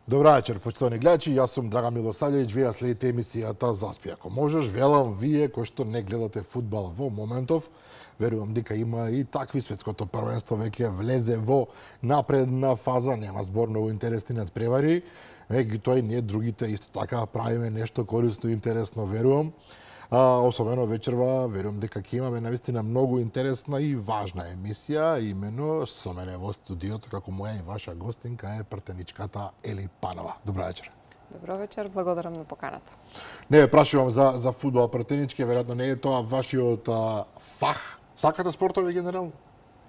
Добра вечер, почитувани гледачи, јас сум Драган Милосавлjević, вие следите емисијата Заспи. Ако можеш, велам вие кои што не гледате фудбал во моментов, верувам дека има и такви, светското првенство веќе влезе во напредна фаза, нема збор многу интересни надпревари, меѓутоа и ние другите исто така правиме нешто корисно и интересно, верувам. Особено вечерва, верувам дека ќе имаме навистина многу интересна и важна емисија, имено со мене во студиото како моја и ваша гостинка е пратеничката Ели Панова. Добра вечер. Добро вечер, благодарам на поканата. Не ве прашувам за фудбал пратенички, веројатно не е тоа вашиот фах. Сакате спортови генерално?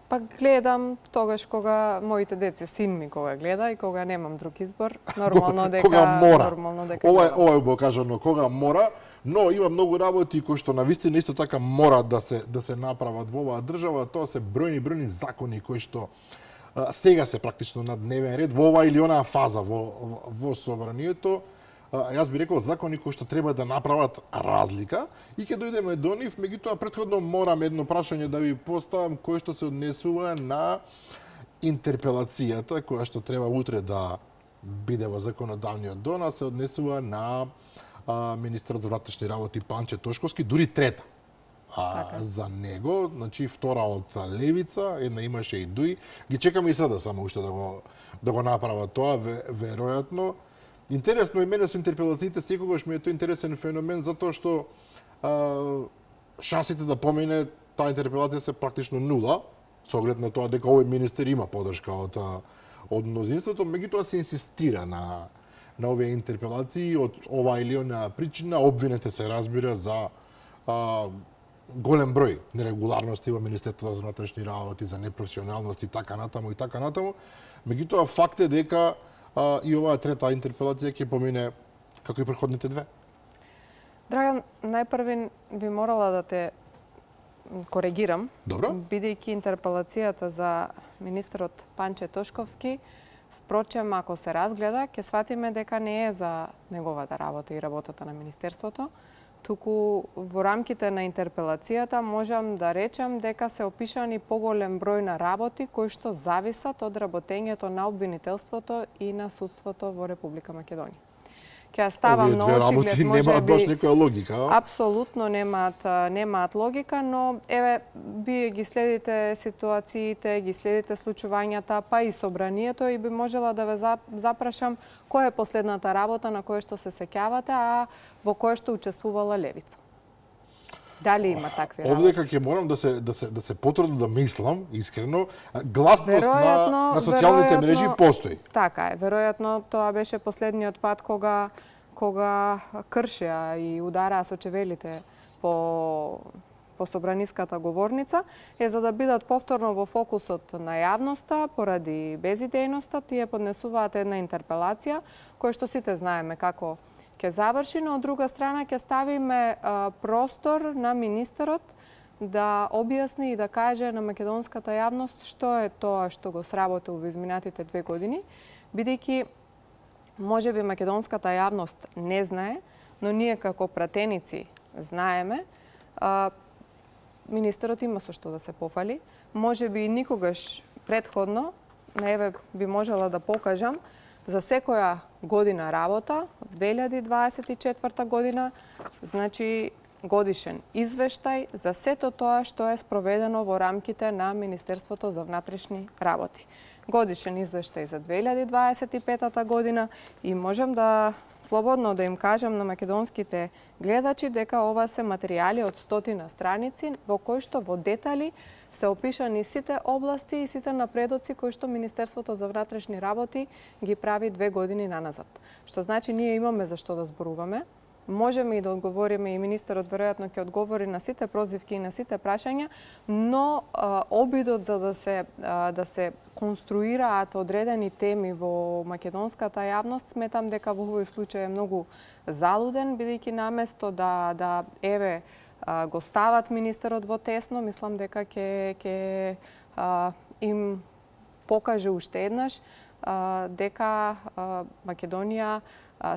Па гледам тогаш кога моите деца, син ми кога гледа и кога немам друг избор, нормално дека кога мора. Нормално дека Ова е убаво кажано, кога мора, но има многу работи кои што навистина исто така мора да се направат во оваа држава, тоа се бројни закони кои што сега се практично на дневен ред во оваа или онаа фаза во собранието. Јас би рекол закони кои што треба да направат разлика и ќе дојдеме до нив, меѓутоа претходно морам едно прашање да ви поставам кое што се однесува на интерпелацијата која што треба утре да биде во законодавниот дом, се однесува на министерот за внатрешни работи Панче Тошковски, дури трета. За него, значи втора од левица, една имаше и дуи. Ги чекаме и сега само уште да го направат тоа, веројатно. Интересно и мене со интерпелациите секогаш ми е тој интересен феномен затоа што шансите да помине таа интерпелација се практично нула, со оглед на тоа дека овој министер има поддршка од мнозинството, меѓутоа се инсистира на овие интерпелации од ова или она причина. Обвинете се разбира за голем број нерегуларности во Министерството за внатрешни работи, за непрофесионалност и така натаму. Меѓутоа факт е дека и оваа трета интерпелација ќе помине како и претходните две. Драган, најпрви би морала да те коригирам. Добро. Бидејќи интерпелацијата за министерот Панче Тошковски, впрочем, ако се разгледа, ќе сватиме дека не е за неговата работа и работата на министерството, туку во рамките на интерпелацијата можам да речам дека се опишани поголем број на работи кои што зависат од работењето на обвинителството и на судството во Република Македонија. Ќе ја ставам на очиглед, можеби немаат баш некоја логика. Апсолутно немаат логика, но еве вие ги следите ситуациите, ги следите случувањата, па и собранието и би можела да ве запрашам која е последната работа на која што се сеќавате, а во која што учествувала левица. Дали има такви работи? Овдека ќе морам да се потрудам да мислам искрено. Гласност на социјалните мрежи постои. Така е, веројатно тоа беше последниот пат кога кршеа и удараа со чевелите по собраниската говорница, е за да бидат повторно во фокусот на јавноста поради безидејноста, тие поднесуваат една интерпелација која што сите знаеме како ќе заврши, но од друга страна ќе ставиме простор на министерот да објасни и да каже на македонската јавност што е тоа што го сработил во изминатите 2 години, бидејќи можеби македонската јавност не знае, но ние како пратеници знаеме, министерот има со што да се пофали. Можеби и никогаш предходно, еве би можела да покажам, за секоја година работа, 2024 година, значи годишен извештај за сето тоа што е спроведено во рамките на Министерството за внатрешни работи. Годишен извештај за 2025 година и можам да слободно да им кажам на македонските гледачи дека ова се материјали од 100 страници во кои што во детали се опишани сите области и сите напредоци кои што Министерството за внатрешни работи ги прави 2 години наназад. Што значи ние имаме за што да зборуваме. Можеме и да одговориме и министерот веројатно ќе одговори на сите прозивки и на сите прашања, но обидот за да се конструираат одредени теми во македонската јавност, сметам дека во овој случај е многу залуден, бидејќи наместо да еве го стават министерот во тесно, мислам дека ќе им покаже уште еднаш дека Македонија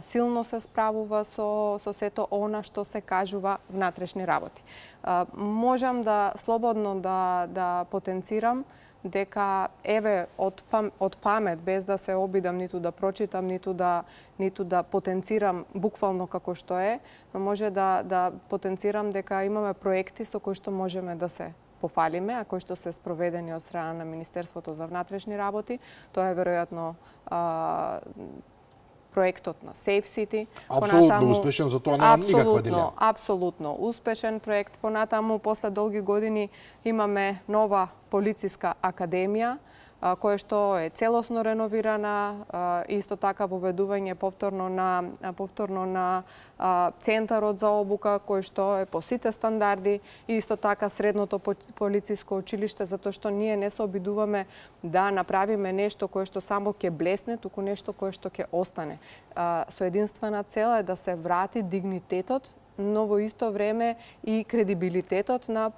силно се справува со сето она што се кажува внатрешни работи. Можам да слободно да потенцирам дека еве од памет, без да се обидам ниту да прочитам, ниту да потенцирам буквално како што е, но може да потенцирам дека имаме проекти со кои што можеме да се пофалиме, а кои што се спроведени од страна на Министерството за внатрешни работи. Тоа е веројатно проектот на Safe City. Апсолутно успешен, за тоа немам никаква дилема. Апсолутно успешен проект. Понатаму, после долги години, имаме нова полициска академија, која што е целосно реновирана, исто така воведување повторно на центарот за обука, кој што е по сите стандарди, и исто така средното полициско училиште, затоа што ние не се обидуваме да направиме нешто кое што само ќе блесне, туку нешто кое што ќе остане. Со единствена цел е да се врати дигнитетот, но во исто време и кредибилитетот на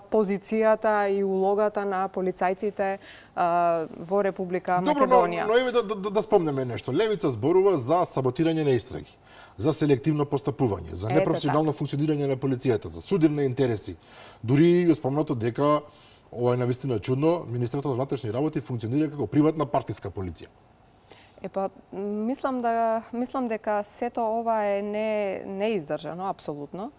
позицијата и улогата на полицајците во Република Македонија. Добро, но еве да спомнеме нешто. Левица зборува за саботирање на истраги, за селективно постапување, за непрофесионално функционирање на полицијата, за судирни интереси. Дури спомнато дека, ова е навистина чудно, Министерството за внатрешни работи функционира како приватна партиска полиција. Мислам дека сето ова е неиздржано, апсолутно.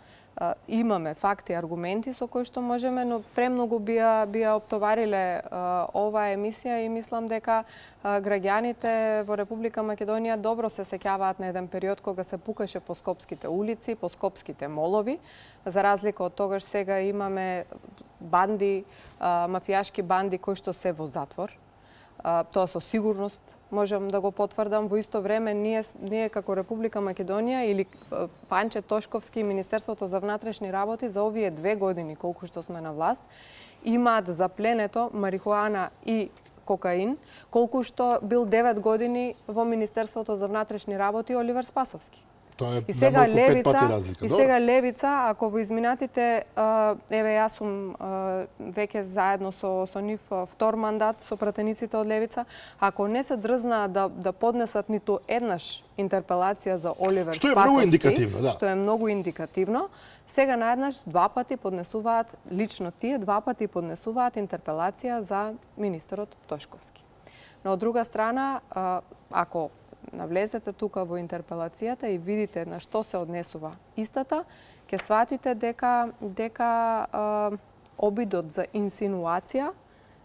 Имаме факти, аргументи со кои што можеме, но премногу бија оптовариле оваа емисија, и мислам дека граѓаните во Република Македонија добро се сеќаваат на еден период кога се пукаше по скопските улици, по скопските молови. За разлика од тогаш, сега имаме банди, мафијашки банди кои што се во затвор. Тоа со сигурност можам да го потврдам. Во исто време ние како Република Македонија или Панче Тошковски и Министерството за внатрешни работи за овие 2 години колку што сме на власт имаат запленето марихуана и кокаин, колку што бил 9 години во Министерството за внатрешни работи Оливер Спасовски. Тоа е и сега намалку 5 пати разлика. И сега Левица, ако во изминатите, еве јас сум веќе заедно со нив втор мандат со пратениците од Левица, ако не се дрзнаа да поднесат ниту еднаш интерпелација за Оливер Спасовски, што е многу индикативно, да. Што е многу индикативно, сега наеднаш 2 пати поднесуваат, лично тие 2 пати поднесуваат интерпелација за министерот Тошковски. Но од друга страна, ако навлезете тука во интерпелацијата и видите на што се однесува истата, ќе сватите дека обидот за инсинуација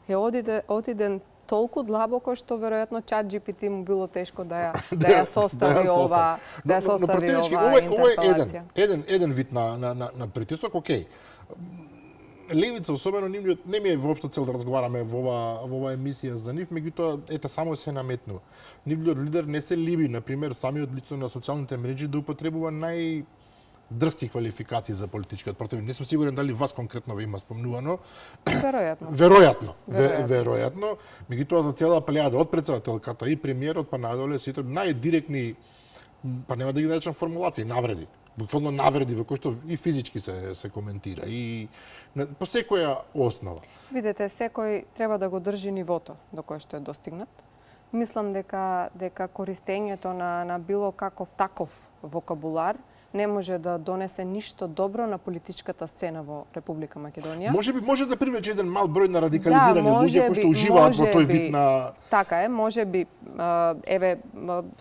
е отиден толку длабоко што веројатно ChatGPT му било тешко да ја состави ова интерпелација. Еден вид на притисок, окей. Левица, особено нивниот, не ми е воопшто цел да разговараме во оваа емисија за нив, меѓутоа ете само се наметнува. Нивниот лидер не се либи, например, самиот лично на социјалните мрежи да употребува најдрски квалификации за политичкиот противник. Не сум сигурен дали вас конкретно ви има спомнувано. Веројатно. Меѓутоа за цела палејада од претседателката и премиерот па надоле сите најдиректни, па нема да ги наречам формулации, навреди. Буквално навреди во кои што и физички се коментира и по секоја основа. Видете, секој треба да го држи нивото до кое што е достигнат. Мислам дека користењето на било каков таков вокабулар не може да донесе ништо добро на политичката сцена во Република Македонија. Може да привлече еден мал број на радикализирани луѓе кои што уживаат во тој вид на... Така е, можеби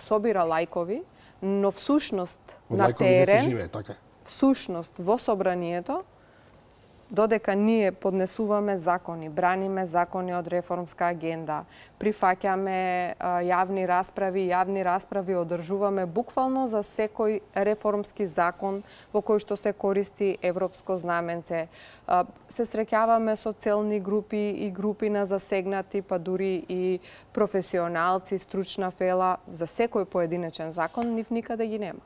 собира лајкови, но всушност на терен, всушност во собранието, додека ние поднесуваме закони, браниме закони од реформска агенда, прифаќаме јавни расправи одржуваме буквално за секој реформски закон во кој што се користи европско знаменце. Се среќаваме со целни групи и групи на засегнати, па дури и професионалци, стручна фела, за секој поединечен закон, нив никаде ги нема.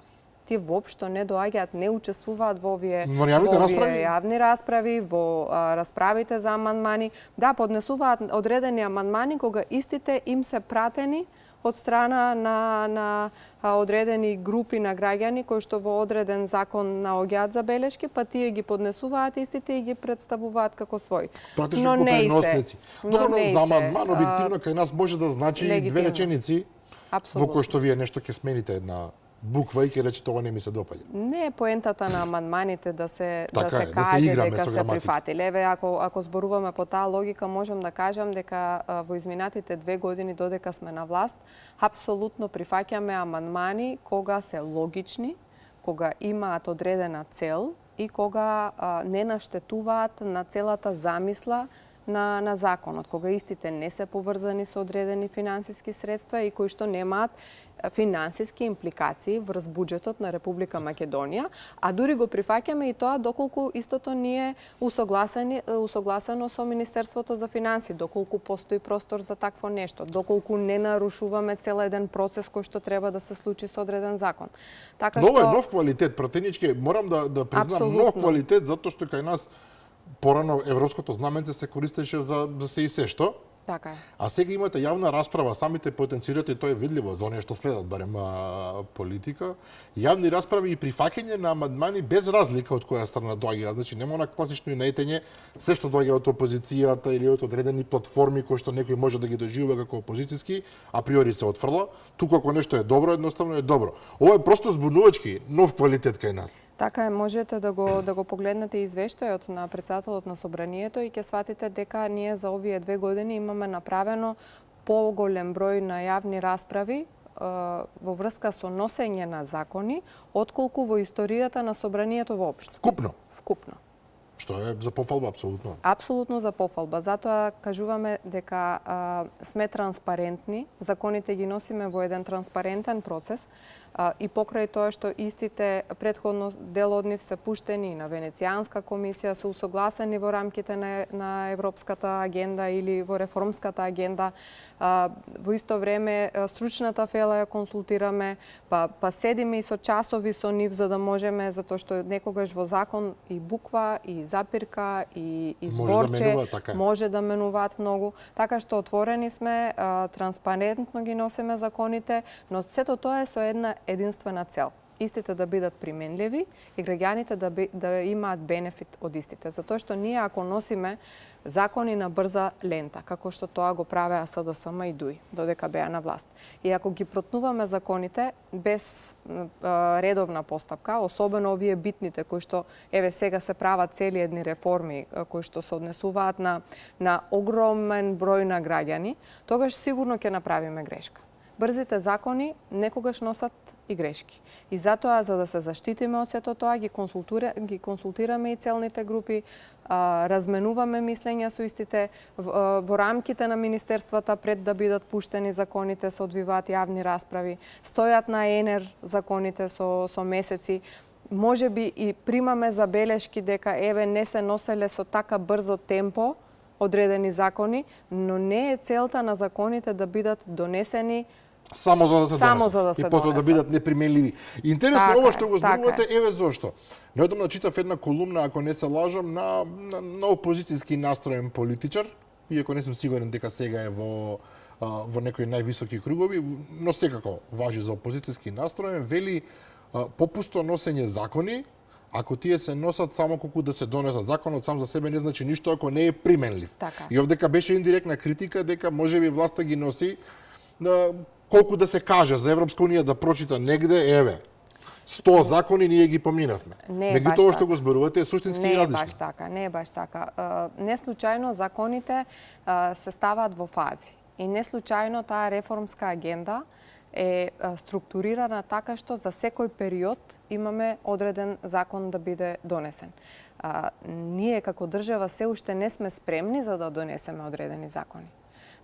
Тие воопшто не доаѓаат, не учествуваат во овие јавни расправи, во расправите за амандмани. Да, поднесуваат одредени амандмани кога истите им се пратени од страна на одредени групи на граѓани кои што во одреден закон наоѓаат забелешки, па тие ги поднесуваат истите и ги представуваат како свој. Но не се. Добро, за амандман објективно кај нас може да значи две реченици во кои што вие нешто ќе смените една буква и ќе рече тоа не ми се допаѓа. Не е поентата на амандманите да се Така да се е, да се каже играме дека со се граматика. прифатиле. Еве ако зборуваме по таа логика, можам да кажам дека во изминатите 2 години додека сме на власт, апсолутно прифаќаме амандмани кога се логични, кога имаат одредена цел и кога не наштетуваат на целата замисла на законот, кога истите не се поврзани со одредени финансиски средства и кои што немаат финансиски импликации врз буџетот на Република Македонија, а дури го прифаќаме и тоа доколку истото не е усогласено со Министерството за финансии, доколку постои простор за такво нешто, доколку не нарушуваме цел еден процес кој што треба да се случи со одреден закон. Така Ново што е нов квалитет, пратенички, морам да признам Апсолутно. нов квалитет затоа што кај нас порано европското знаменце се користеше за се и се што. така е. А сега имате јавна расправа, самите потенцирате, тоа е видливо за оние што следат барем политика, јавни расправи и прифаќање на амандмани без разлика од која страна доаѓа. Значи нема она класично наетење се што доаѓа од опозицијата или од одредени платформи кои што некој може да ги доживува како опозицијски, априори се отфрла. Туку ако нешто е добро, едноставно е добро. Ова е просто збунувачки нов квалитет кај нас. Така е, можете да го погледнете извештајот на претседателот на собранието и ќе сватите дека ние за овие 2 години имаме направено поголем број на јавни расправи во врска со носење на закони, отколку во историјата на собранието воопшто. Вкупно. Што е за пофалба апсолутно. Апсолутно за пофалба. Затоа кажуваме дека сме транспарентни, законите ги носиме во еден транспарентен процес и покрај тоа што истите претходно дел од нив се пуштени на Венецијанска комисија, се усогласени во рамките на Европската агенда или во реформската агенда. Во исто време стручната фела ја консултираме, па седиме и со часови со нив за да можеме, затоа што некогаш во закон и буква, и запирка, и зборче може да менуваат многу. Така што отворени сме, транспарентно ги носиме законите, но сето тоа е со една единствена цел. Истите да бидат применливи и граѓаните да имаат бенефит од истите. Затоа што ние ако носиме закони на брза лента, како што тоа го правеа СДСМ и ДУИ, додека беа на власт. И ако ги протнуваме законите без редовна постапка, особено овие битните кои што еве сега се прават цели едни реформи кои што се однесуваат на огромен број на граѓани, тогаш сигурно ќе направиме грешка. Брзите закони некогаш носат и грешки. И затоа, за да се заштитиме од сето тоа, ги консултираме и целните групи, разменуваме мислења со истите во рамките на министерствата пред да бидат пуштени законите, се одвиваат јавни расправи, стојат на ЕНЕР законите со месеци. Може би и примаме забелешки дека еве не се носеле со така брзо темпо одредени закони, но не е целта на законите да бидат донесени само за да се донесат. И потоа да бидат неприменливи. Интересно така ова што го така зборувате, еве зошто. Неодамна читав една колумна, ако не се лажам, на опозицијски настроен политичар, иако не сум сигурен дека сега е во некои највисоки кругови, но секако важи за опозицијски настроен, вели попусто носење закони, ако тие се носат само колку да се донесат. Законот сам за себе не значи ништо ако не е применлив. Така. И овдека беше индиректна критика дека можеби власта ги носи колку да се каже за Европска унија да прочита негде, еве, 100 закони ние ги поминавме. Меѓутоа што го зборувате е суштински различно. Не е баш така, не е баш така. Не случајно законите се ставаат во фази. И не случајно таа реформска агенда е структурирана така што за секој период имаме одреден закон да биде донесен. Ние како држава се уште не сме спремни за да донесеме одредени закони.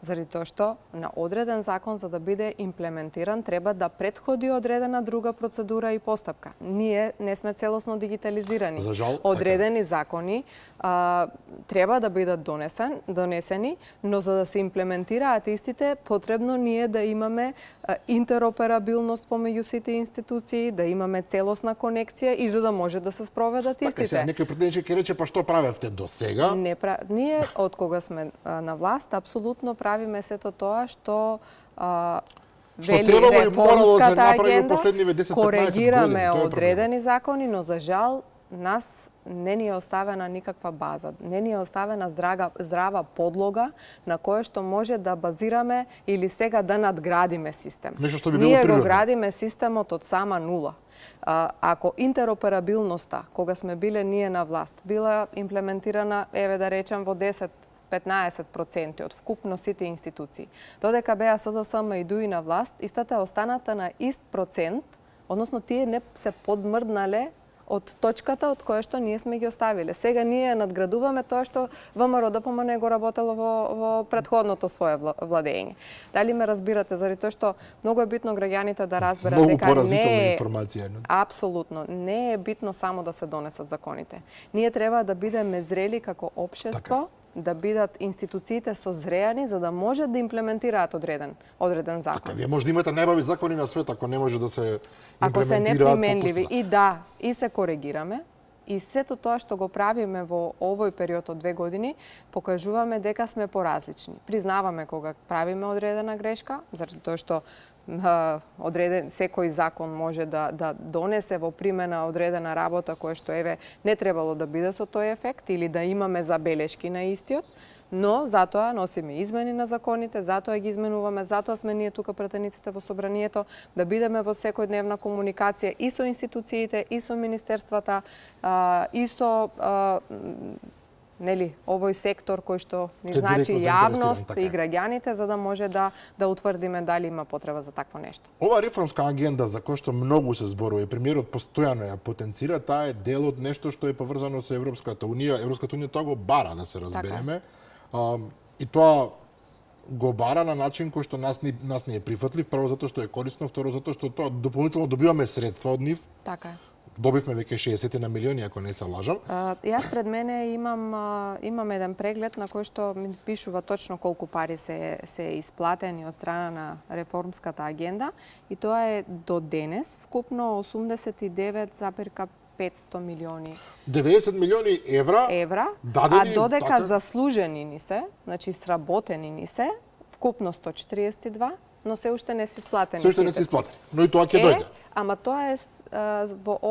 Заради тоа што на одреден закон за да биде имплементиран треба да претходи одредена друга процедура и постапка. Ние не сме целосно дигитализирани. За жал, одредени закони треба да бидат донесени, но за да се имплементираат истите потребно ние да имаме интероперабилност помеѓу сите институции, да имаме целосна конекција и за да може да се спроведат истите. Така, некој претенички ќе рече па што правевте до сега? Ние од кога сме на власт апсолутно правиме сето тоа што вели реформската агенда, коригираме одредени закони, но за жал нас не ни е оставена никаква база, не ни е оставена здрава подлога на која што може да базираме или сега да надградиме систем. Нешто што би било Ние природно. го градиме системот од сама нула. Ако интероперабилноста, кога сме биле ние на власт, била имплементирана, еве да речем, во 10-15% од вкупно сите институции, додека беа СДСМ и ДУИ на власт, истата е останата на ист процент, односно тие не се подмрднале од точката од која што ние сме ги оставиле. Сега ние надградуваме тоа што ВМРО ДПМН не го работело во претходното свое владење. Дали ме разбирате? Заради тоа што многу е битно граѓаните да разберат Многу дека поразителна не е информација. апсолутно не е битно само да се донесат законите. Ние треба да бидеме зрели како општество, да бидат институциите созреани за да можат да имплементираат одреден закон. Така, вие може да имате најбави закони на свет, ако не може да се Ако се имплементираат неприменливи попустно. и се коригираме, и сето тоа што го правиме во овој период од 2 години, покажуваме дека сме поразлични. Признаваме кога правиме одредена грешка, заради тоа што секој закон може да донесе во примена одредена работа која што еве не требало да биде со тој ефект или да имаме забелешки на истиот, но затоа носиме измени на законите, затоа ги изменуваме, затоа сме ние тука пратениците во собранието, да бидеме во секојдневна комуникација и со институциите, и со министерствата, и со овој сектор кој што ни значи јавност и граѓаните, за да може да утврдиме дали има потреба за такво нешто. Ова реформска агенда за која што многу се зборува и премиерот постојано ја потенцира, таа е дел од нешто што е поврзано со Европската унија. Европската унија тоа го бара, да се разбереме. И тоа го бара на начин кој што нас не е прифатлив, прво затоа што е корисно, второ затоа што тоа дополнително добиваме средства од нив. Така е. Добивме веќе 60 на милиони, ако не се лажам. Јас пред мене имам еден преглед на кој што ми пишува точно колку пари се исплатени од страна на реформската агенда и тоа е до денес вкупно 89,500 милиони 90 милиони евра, дадени, а додека така заслужени ни се, значи сработени ни се, вкупно 142, но се уште не се исплатени. Се уште не се исплатени, но и тоа ќе дојде. Ама тоа е во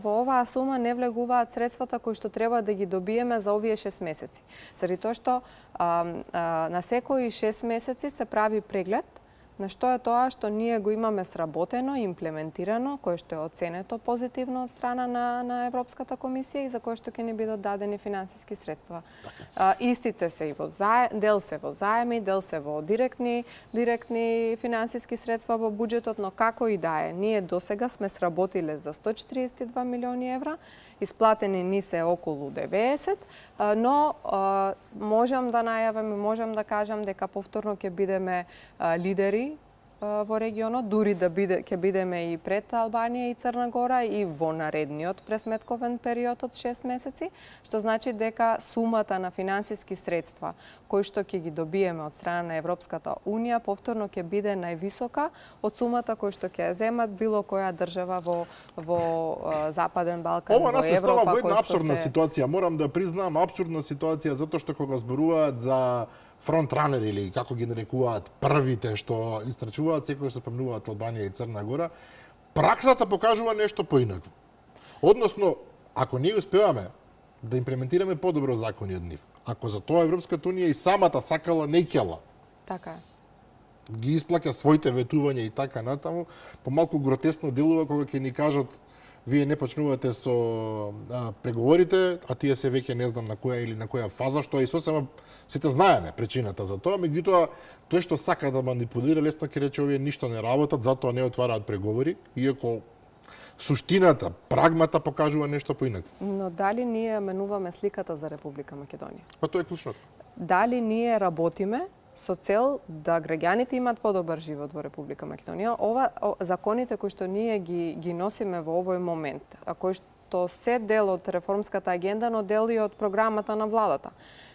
оваа сума не влегуваат средствата кои што треба да ги добиеме за овие 6 месеци. Заради тоа што на секои 6 месеци се прави преглед на што е тоа што ние го имаме сработено, имплементирано, кое што е оценето позитивно од страна на Европската комисија и за кое што ќе ни бидат дадени финансиски средства. Истите се и дел се во заеми, дел се во директни финансиски средства во буџетот, но како и да е, ние досега сме сработиле за 142 милиони евра, исплатени ни се околу 90, но можам да најавам и можам да кажам дека повторно ќе бидеме лидери во регионот, дури ќе бидеме и пред Албанија и Црна Гора и во наредниот пресметковен период од 6 месеци, што значи дека сумата на финансиски средства кои што ќе ги добиеме од страна на Европската унија повторно ќе биде највисока од сумата кои што ќе ја земат било која држава во Западен Балкан, Ова во нас не става Европа. во една апсурдна ситуација, морам да признам, апсурдна ситуација затоа што кога зборуваат за фронтранери или како ги нарекуваат првите што истрачуваат, секој се спомнуваат Албанија и Црна Гора, праксата покажува нешто поинакво. Односно, ако ние успеваме да имплементираме подобро закони од нив, ако за тоа Европската унија и самата сакала не ќела, така ги исплаќа своите ветувања и така натаму, помалку гротесно делува кога ќе ни кажат вие не почнувате со преговорите, а тие се веќе не знам на која или на која фаза, што е и сосема сите знаеме причината за тоа, меѓутоа тој што сака да манипулира лесно ќе рече овие ништо не работат, затоа не отвараат преговори, иако суштината, прагмата покажува нешто поинакво. Но дали ние менуваме сликата за Република Македонија? Па тоа е клучното. Дали ние работиме со цел да граѓаните имаат подобар живот во Република Македонија? Законите кои што ние ги носиме во овој момент, а кои што се дел од реформската агенда, но дел и од програмата на владата,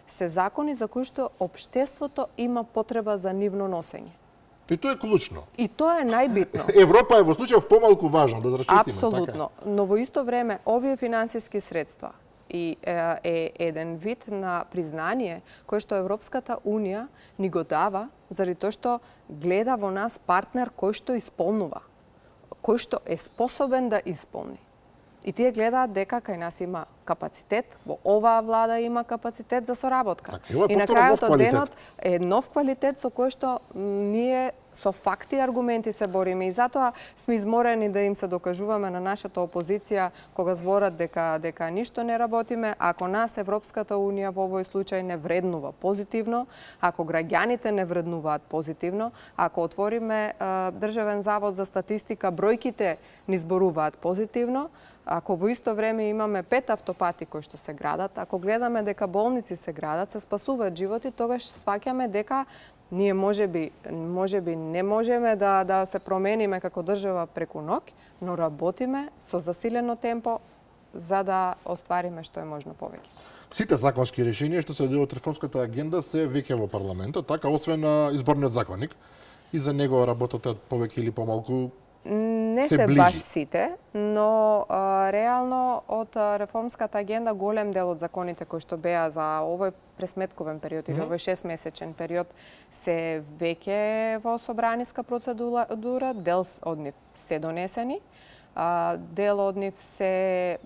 се закони за кои што општеството има потреба за нивно носење. И тоа е клучно. И тоа е најбитно. Европа е во случајов помалку важна, да зрачистиме. Апсолутно. Така. Но во исто време, овие финансиски средства и е еден вид на признание кој што Европската унија ни го дава заради тоа што гледа во нас партнер кој што исполнува, кој што е способен да исполни. И тие гледаат дека кај нас има капацитет, во оваа влада има капацитет за соработка. Така, ова е и на повторно нов крајот од квалитет. денот е нов квалитет со кој што ние со факти и аргументи се бориме и затоа сме изморени да им се докажуваме на нашата опозиција кога зборат дека ништо не работиме, ако нас Европската унија во овој случај не вреднува позитивно, ако граѓаните не вреднуваат позитивно, ако отвориме Државен завод за статистика, бројките ни зборуваат позитивно, ако во исто време имаме 5 автопати кои што се градат, ако гледаме дека болници се градат, се спасуваат животи, тогаш сваќаме дека ние можеби не можеме да се промениме како држава преку ноќ, но работиме со засилено темпо за да оствариме што е можно повеќе. Сите законски решенија што се дел од реформската агенда се веќе во парламентот, така освен на изборниот законник, и за него работата повеќе или помалку Не се се ближи. баш сите, но реално од реформската агенда голем дел од законите кои што беа за овој пресметковен период или овој 6-месечен период се веќе во собраниска процедура, дел од нив се донесени. Дел од нив се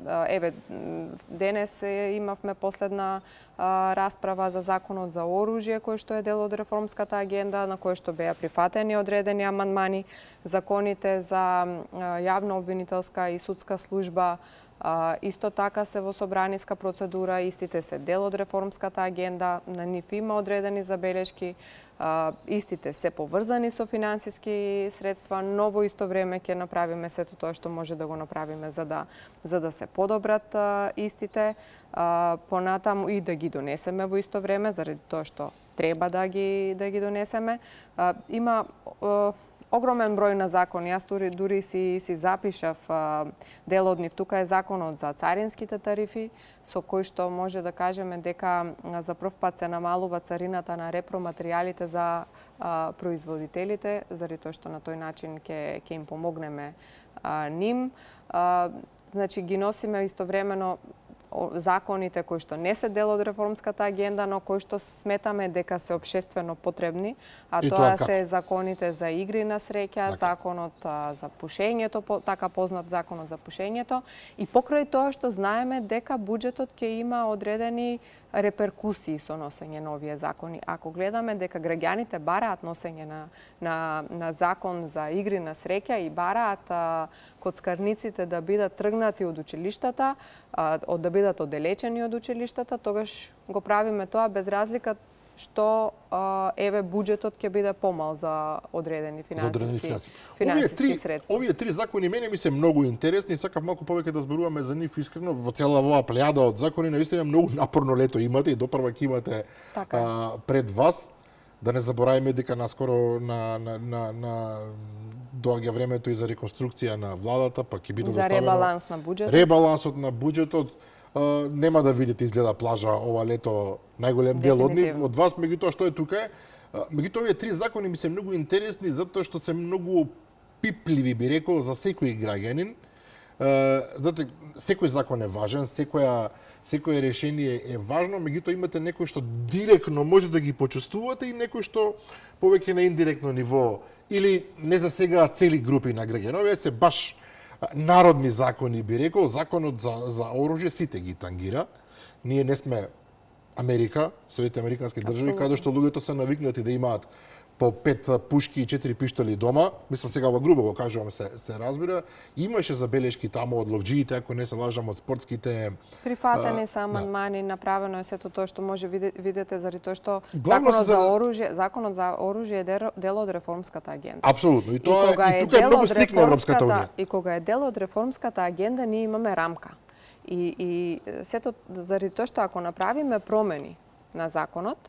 денес имавме последна расправа за законот за оружје кој што е дел од реформската агенда на кој што беа прифатени одредени амандмани, законите за јавна обвинителска и судска служба исто така се во собраниска процедура, истите се дел од реформската агенда, на нив има одредени забелешки, истите се поврзани со финансиски средства, но во исто време ќе направиме сето тоа што може да го направиме за да се подобрат истите, понатаму и да ги донесеме во исто време заради тоа што треба да ги донесеме. Има огромен број на закони. Јас дури си запишав дел од нив. Тука е законот за царинските тарифи, со кој што може да кажеме дека за прв пат се намалува царината на репроматеријалите за производителите, заради тоа што на тој начин ќе им помогнеме ним. Значи ги носиме истовремено законите кои што не се дел од реформската агенда, но кои што сметаме дека се општествено потребни, а тоа се законите за игри на среќа, законот за пушењето, така познат законот за пушењето, и покрај тоа што знаеме дека буџетот ќе има одредени реперкусии со носење на овие закони. Ако гледаме дека граѓаните бараат носење на закон за игри на среќа и бараат коцкарниците да бидат тргнати од училиштата, да бидат оделечени од училиштата, тогаш го правиме тоа без разлика што буџетот ќе биде помал за одредени финансиски средства. Овие три закони мене ми се многу интересни, сакав малку повеќе да зборуваме за нив искрено. Во цела оваа плејада од закони наистина многу напорно лето имате и допрва ќе имате пред вас. Да не забораваме дека наскоро доаѓа времето и за реконструкција на владата, па ќе биде за ребаланс на буџетот. Ребалансот на буџетот. Нема да видите изгледа плажа ова лето најголем дел од нив од вас, меѓутоа што е тука е. Меѓутоа овие три закони ми се многу интересни затоа што се многу пипливи, би рекол, за секој граѓанин. Затоа секој закон е важен, секое решение е важно, меѓутоа имате некој што директно може да ги почувствувате и некој што повеќе на индиректно ниво или не засегаат цели групи на граѓани. Овие се баш народни закони, би рекол. Законот за оружје сите ги тангира. Ние не сме Америка, Соединените американски држави, каде што луѓето се навикнати да имаат по 5 пушки и 4 пиштоли дома. Мислам сега во грубо го кажувам, се разбира. Имаше забелешки таму од ловџиите, ако не се лажам, од спортските. Прифатени се амандмани, направено е сето тоа што може видите заради тоа што законот за оружје е дел од реформската агенда. Апсолутно. И тука е многу стрикна Европската унија. И кога е дел од реформската агенда, ние имаме рамка. И сето заради тоа што ако направиме промени на законот,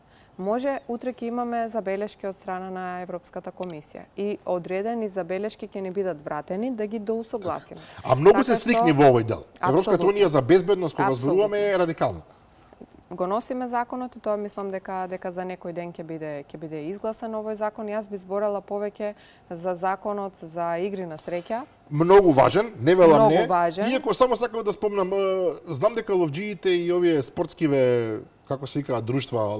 може утре ќе имаме забелешки од страна на Европската комисија и одредени забелешки ќе ни бидат вратени да ги доусогласиме. А многу се стрикни во овој дел. Европската унија за безбедност кога зборуваме е радикална. Го носиме законот и тоа мислам дека за некој ден ќе биде изгласен овој закон. Јас би зборела повеќе за законот за игри на среќа. Многу важен, не велам не. Важен. Иако само сакам да спомнам, знам дека ловџиите и овие спортскиве, како се викаат, друштва,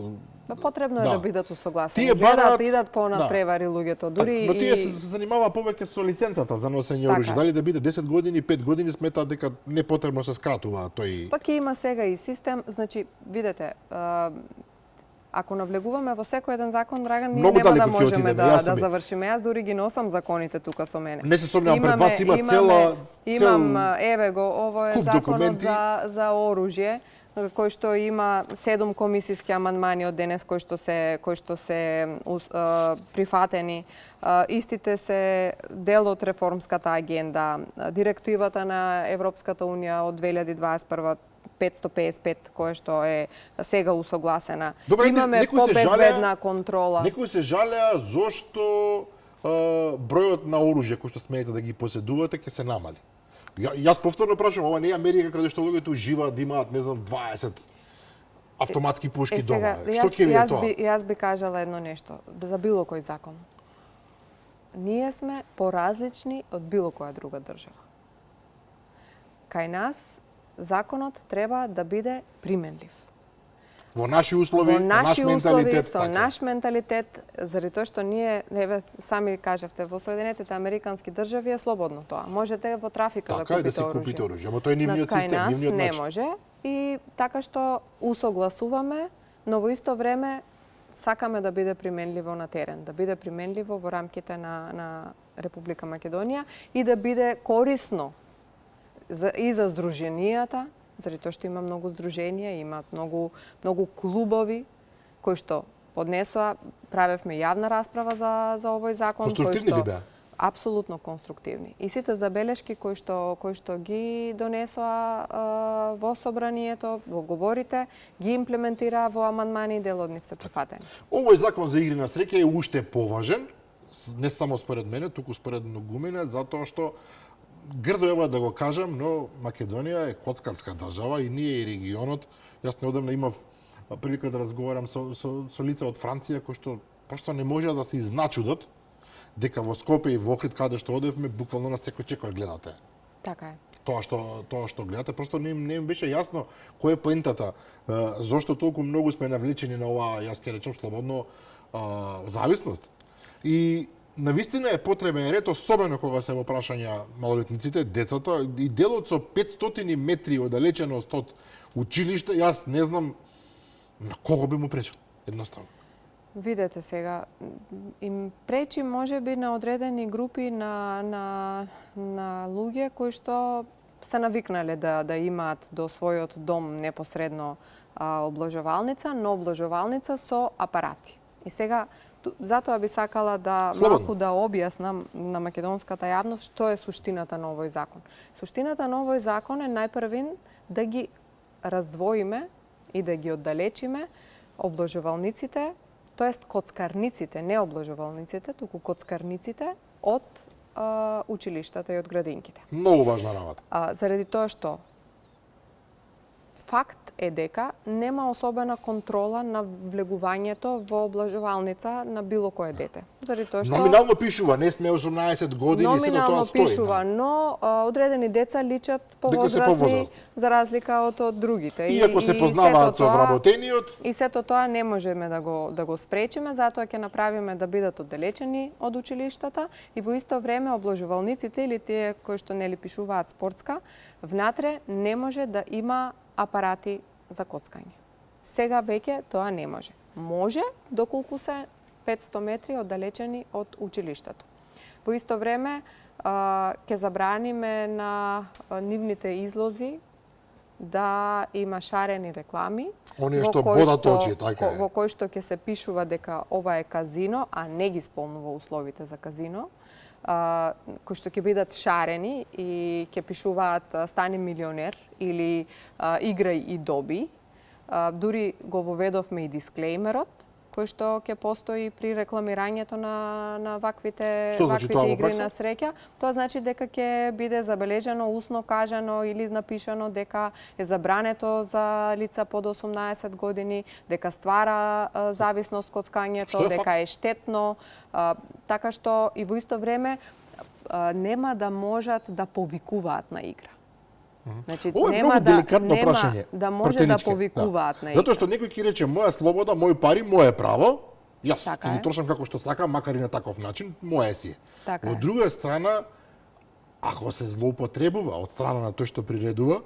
Потребно е да бидат усогласени. Тие бараат, идат понадпревари луѓето, дури но тие се занимава повеќе со лиценцата за носење оружје. Дали да биде 10 години, 5 години, сметаат дека не потребно се скратува тој. Пак има сега и систем, значи видете, ако навлегуваме во секој еден закон, Драган, ние нема да можеме да завршиме. Јас дури ги носам законите тука со мене. Не се сомневам, пред вас има имам еве го, ово е законот за оружје, кој што има 7 комисиски амандмани од денес кои што се прифатени. Истите се дел од реформската агенда, директивата на Европската унија од 2021 555 која што е сега усогласена. Добре, имаме побезбедна контрола. Некои се жалеа зошто бројот на оружје кои што смеете да ги поседувате ќе се намали. Јас повторно прашувам, ова не е Америка каде што луѓето уживаат да имаат, не знам, 20 автоматски пушки дома. Што ќе ви е тоа? Јас би кажала едно нешто, за било кој закон. Ние сме поразлични од било која друга држава. Кај нас законот треба да биде применлив. Во наши услови, со наш менталитет, заради тоа што ние, еве, сами кажавте, во Соединетите Американски држави е слободно тоа. Можете во трафика да купите оружје. Ама тоа е нивниот систем, нивниот начин. Кај нас не може и така што усогласуваме, но во исто време сакаме да биде применливо на терен, да биде применливо во рамките на Република Македонија и да биде корисно и за здруженијата, заради тоа што има многу здруженија, имаат многу клубови кои што поднесоа, правевме јавна расправа за овој закон, конструктивни ли беа? Апсолутно конструктивни. И сите забелешки кои што ги донесоа во собранието, во говорите, ги имплементираа во амандмани и дел од нив се прифатени. Овој закон за игри на среќа е уште поважен, не само според мене, туку според многумина, затоа што грдо е да го кажам, но Македонија е коцкарска држава и ние и регионот. Јас неодамна имав прилика да разговарам со лица од Франција кои што просто не можеа да се изначудат дека во Скопје и во Охрид каде што одевме буквално на секој чекор гледате. Така е. Тоа што гледате, просто не им беше јасно која е поентата, зошто толку многу сме навлечени на оваа, јас ќе речам слободно, зависност. И навистина е потребен ред, особено кога се во прашања малолетниците, децата, и делот со 500 метри оддалеченост од училиште, јас не знам на кого би му пречил, едноставно. Видете сега, им пречи можеби на одредени групи на луѓе кои што се навикнале да имаат до својот дом непосредно обложувалница, но обложувалница со апарати. И сега затоа би сакала да малку да објаснам на македонската јавност што е суштината на овој закон. Суштината на овој закон е најпрвин да ги раздвоиме и да ги оддалечиме обложувалниците, тоест коцкарниците, не обложувалниците, туку коцкарниците од училиштата и од градинките. Многу важна работа. Заради тоа што факт е дека нема особена контрола на влегувањето во облажувалница на било кое дете. Заради тоа што номинално пишува, не сме 18 години, сето тоа стои. Номинално пишува, но одредени деца личат повозрасни за разлика од другите. Иако се познаваат со вработениот. И сето тоа не можеме да го спречиме, затоа ќе направиме да бидат оддалечени од училиштата и во исто време обложувалниците или тие кои што нели пишуваат спортска, внатре не може да има апарати за коцкање. Сега веќе тоа не може. Може доколку се 500 метри оддалечени од училиштето. Во исто време ќе забраниме на нивните излози да има шарени реклами оние што бодат очи, така е. Во кој што ќе се пишува дека ова е казино, а не ги исполнува условите за казино, кои што ќе бидат шарени и ќе пишуваат стани милионер или играј и доби. Дури го воведовме и дисклеймерот, кој што ќе постои при рекламирањето на ваквите игри на среќа. Тоа значи дека ќе биде забележено, усно кажано или напишано дека е забрането за лица под 18 години, дека ствара зависност коцкањето, дека е штетно, така што и во исто време нема да можат да повикуваат на игра. Значи, Ова е нема многу деликатно нема прашање. да може да претеничке, повикуваат на Затоа што некој ќе рече моја слобода, мои пари, мое право, јас Така ќе ги е. трошам како што сакам, макар и на таков начин, мое си е. Така Од е. друга страна, ако се злоупотребува од страна на тој што приредува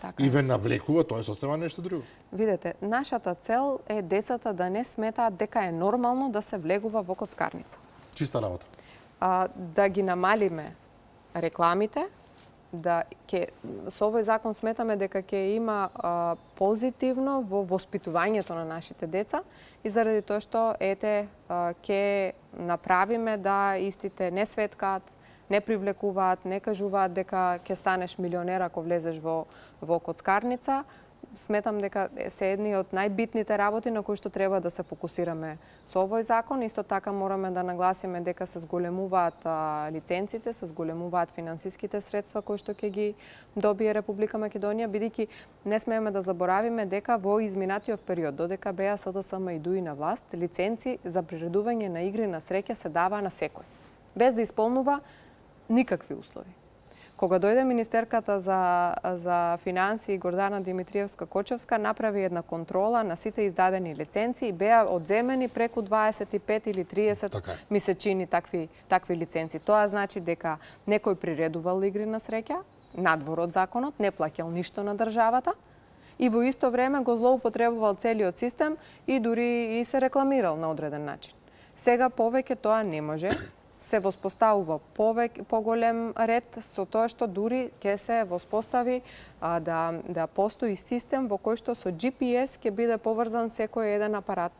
Така и е. ве навлекува, тоа е сосема нешто друго. Видете, нашата цел е децата да не сметаат дека е нормално да се влегува во коцкарница. Чиста работа. Да ги намалиме рекламите, со овој закон сметаме дека ќе има позитивно во воспитувањето на нашите деца и заради тоа што ќе направиме да истите не светкаат, не привлекуваат, не кажуваат дека ќе станеш милионер ако влезеш во коцкарница. Сметам дека се едни од најбитните работи на кои што треба да се фокусираме со овој закон. Исто така мораме да нагласиме дека се зголемуваат лиценците, се зголемуваат финансиските средства кои што ќе ги добие Република Македонија, бидејќи не смееме да заборавиме дека во изминатиот период, додека беа СДСМ и ДУИ на власт, лиценци за приредување на игри на среќа се дава на секој, без да исполнува никакви услови. Кога дојде министерката за финансии Гордана Димитриевска-Кочевска, направи една контрола на сите издадени лиценци и беа одземени преку 25 или 30 Така е. месечини такви лиценци. Тоа значи дека некој приредувал игри на среќа, надвор од законот, не плаќал ништо на државата и во исто време го злоупотребувал целиот систем и дури и се рекламирал на одреден начин. Сега повеќе тоа не може. Се воспоставува поголем ред со тоа што дури ќе се воспостави да постои систем во кој што со GPS ќе биде поврзан секој еден апарат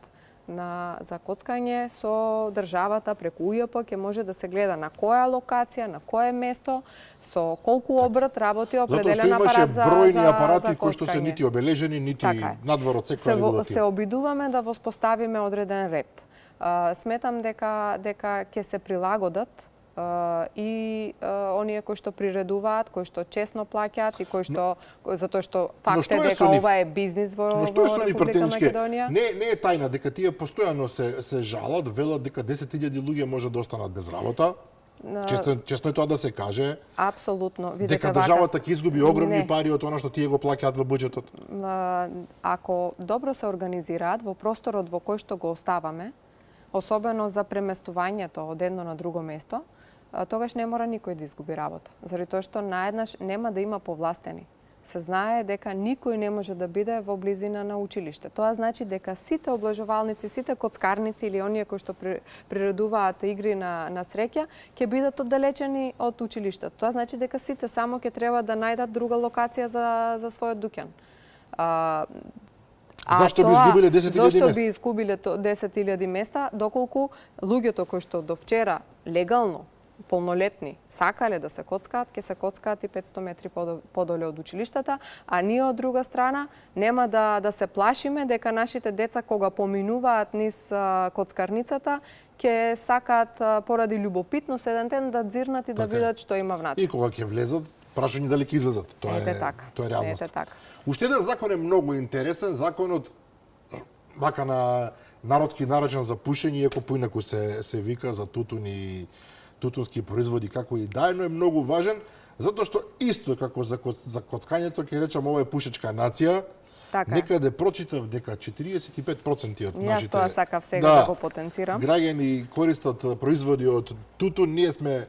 за коцкање со државата преку УЈП, ќе може да се гледа на која локација, на кое место, со колку обрт работи определен апарат за Затоа што имаше бројни апарати кои што се коцкање. нити обележени, нити Така е. надвор од секоја регулатива. Се обидуваме да воспоставиме одреден ред. Сметам дека ќе се прилагодат и оние кои што приредуваат, кои што честно плаќаат и кои што затоа што факт е дека ова е бизнис во Република Македонија. Не е тајна дека тие постојано се жалат, велат дека 10.000 луѓе може да останат без работа. Честно е тоа да се каже. Апсолутно. Дека државата ќе изгуби огромни пари од она што тие го плаќаат во буџетот. Ако добро се организираат во просторот во кој што го оставаме, особено за преместувањето од едно на друго место, тогаш не мора никој да изгуби работа. Заради тоа што наеднаш нема да има повластени. Се знае дека никој не може да биде во близина на училиште. Тоа значи дека сите облажувалници, сите коцкарници или оние кои што приредуваат игри на среќа ќе бидат оддалечени од училиштето. Тоа значи дека сите само ќе треба да најдат друга локација за својот дуќан. Зашто би изгубиле 10.000 места? Зашто би изгубиле 10.000 места, доколку луѓето кои што до вчера легално, полнолетни, сакале да се коцкаат, ќе се коцкаат и 500 метри подоле од училиштата, а ние од друга страна нема да се плашиме дека нашите деца кога поминуваат низ коцкарницата ќе сакаат поради љубопитност еден ден да дзирнат и да видат што има внатре. И кога ќе влезат, прашање дали ќе излезат. Тоа е реалност. Уште еден закон е многу интересен, законот вака на народски наречен за пушење, иако поинаку се вика за тутун и тутунски производи како и да е, но е многу важен, затоа што исто како за коцкањето ќе речам ова е пушечка нација. Некаде прочитав дека 45% од нашите... Јас тоа сакав сега да го потенцирам. Граѓани користат производи од тутун, ние сме